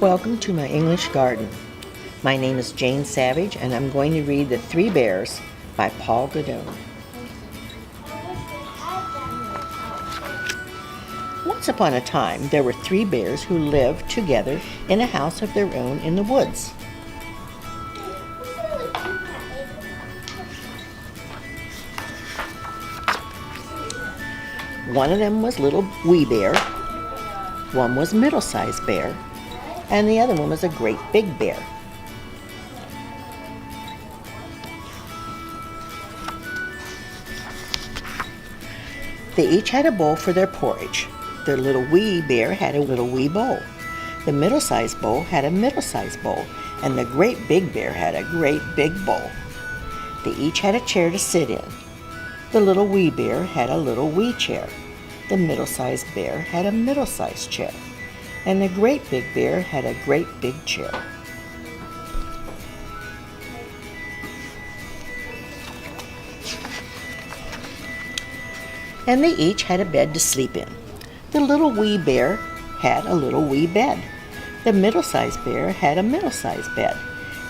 Welcome to my English garden. My name is Jane Savage and I'm going to read The Three Bears by Paul Godot. Once upon a time, there were three bears who lived together in a house of their own in the woods. One of them was Little Wee Bear, one was Middle-Sized Bear, and the other one was a Great Big Bear. They each had a bowl for their porridge. The Little Wee Bear had a Little Wee bowl. The Middle-Sized Bowl had a Middle-Sized Bowl, and the Great Big Bear had a Great Big Bowl. They each had a chair to sit in. The Little Wee Bear had a Little Wee chair. The Middle-Sized Bear had a Middle-Sized chair. And the Great Big Bear had a Great Big chair. And they each had a bed to sleep in. The Little Wee Bear had a Little Wee bed. The Middle-Sized Bear had a Middle-Sized bed.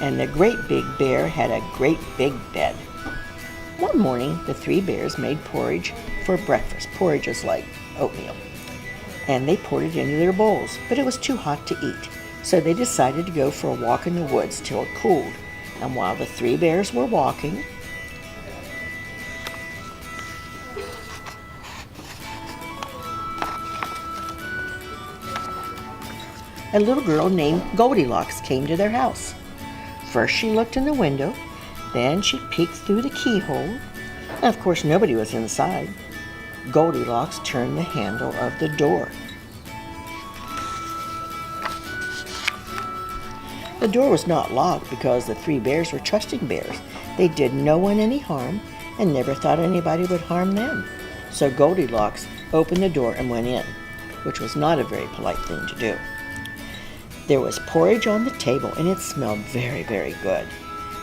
And the Great Big Bear had a Great Big bed. One morning, the three bears made porridge for breakfast. Porridge is like oatmeal. And they poured it into their bowls, but it was too hot to eat. So they decided to go for a walk in the woods till it cooled. And while the three bears were walking, a little girl named Goldilocks came to their house. First she looked in the window, then she peeked through the keyhole, and of course nobody was inside. Goldilocks turned the handle of the door. The door was not locked because the three bears were trusting bears. They did no one any harm and never thought anybody would harm them. So Goldilocks opened the door and went in, which was not a very polite thing to do. There was porridge on the table and it smelled very, very good.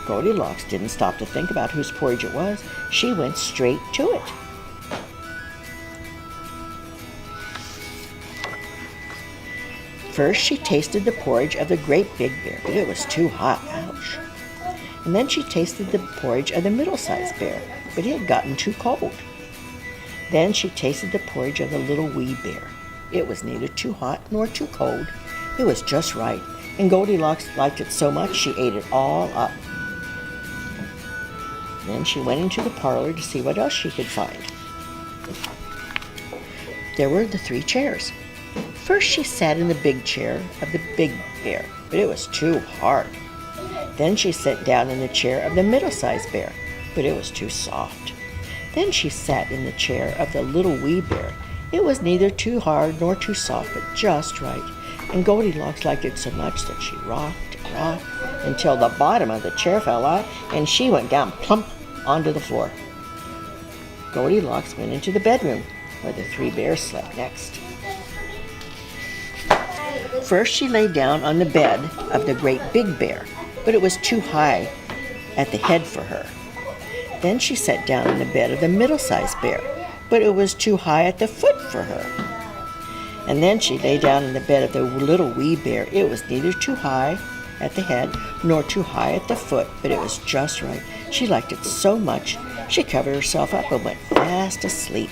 Goldilocks didn't stop to think about whose porridge it was. She went straight to it. First, she tasted the porridge of the Great Big Bear, but it was too hot. Ouch. And then she tasted the porridge of the Middle-Sized Bear, but it had gotten too cold. Then she tasted the porridge of the Little Wee Bear. It was neither too hot nor too cold. It was just right, and Goldilocks liked it so much she ate it all up. Then she went into the parlor to see what else she could find. There were the three chairs. First she sat in the big chair of the Big Bear, but it was too hard. Then she sat down in the chair of the Middle-Sized Bear, but it was too soft. Then she sat in the chair of the Little Wee Bear. It was neither too hard nor too soft, but just right. And Goldilocks liked it so much that she rocked and rocked until the bottom of the chair fell out and she went down plump onto the floor. Goldilocks went into the bedroom where the three bears slept next. First she lay down on the bed of the Great Big Bear, but it was too high at the head for her. Then she sat down in the bed of the Middle-Sized Bear, but it was too high at the foot for her. And then she lay down in the bed of the Little Wee Bear. It was neither too high at the head nor too high at the foot, but it was just right. She liked it so much, she covered herself up and went fast asleep.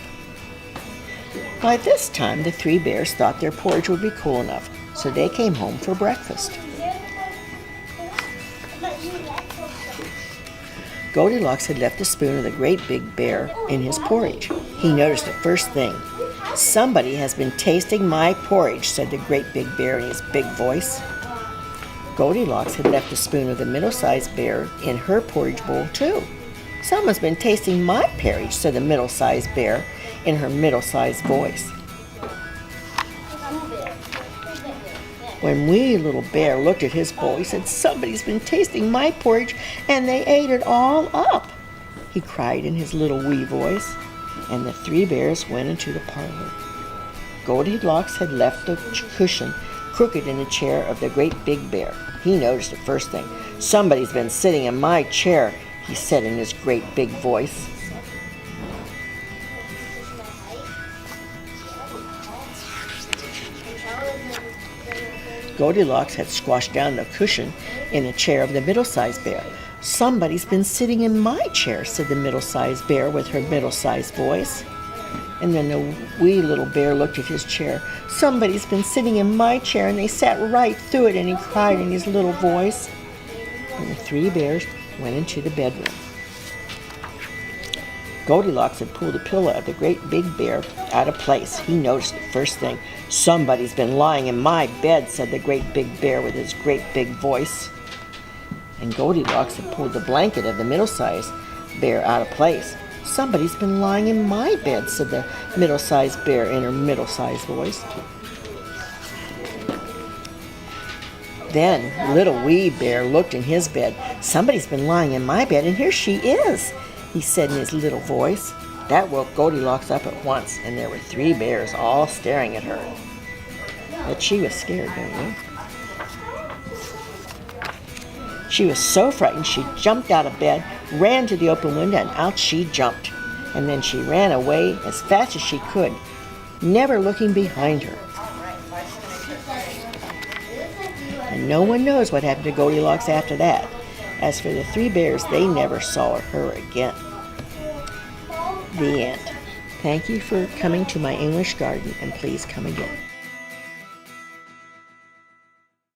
By this time, the three bears thought their porridge would be cool enough, so they came home for breakfast. Goldilocks had left the spoon of the Great Big Bear in his porridge. He noticed it first thing. "Somebody has been tasting my porridge," said the Great Big Bear in his big voice. Goldilocks had left the spoon of the Middle-Sized Bear in her porridge bowl too. "Someone's been tasting my porridge," said the Middle-Sized Bear in her middle-sized voice. When Wee Little Bear looked at his bowl, he said, "Somebody's been tasting my porridge and they ate it all up," he cried in his little wee voice. And the three bears went into the parlor. Goldilocks had left the cushion crooked in the chair of the Great Big Bear. He noticed it first thing. "Somebody's been sitting in my chair," he said in his great big voice. Goldilocks had squashed down the cushion in a chair of the middle-sized bear. "Somebody's been sitting in my chair," said the middle-sized bear with her middle-sized voice. And then the wee little bear looked at his chair. "Somebody's been sitting in my chair, and they sat right through it," and he cried in his little voice. And the three bears went into the bedroom. Goldilocks had pulled the pillow of the great big bear out of place. He noticed it first thing. "Somebody's been lying in my bed," said the great big bear with his great big voice. And Goldilocks had pulled the blanket of the middle-sized bear out of place. "Somebody's been lying in my bed," said the middle-sized bear in her middle-sized voice. Then little wee bear looked in his bed. "Somebody's been lying in my bed, and here she is," he said in his little voice. That woke Goldilocks up at once, and there were three bears all staring at her. But she was scared, don't you? She was so frightened she jumped out of bed, ran to the open window, and out she jumped. And then she ran away as fast as she could, never looking behind her. And no one knows what happened to Goldilocks after that. As for the three bears, they never saw her again. The end. Thank you for coming to my English garden, and please come again.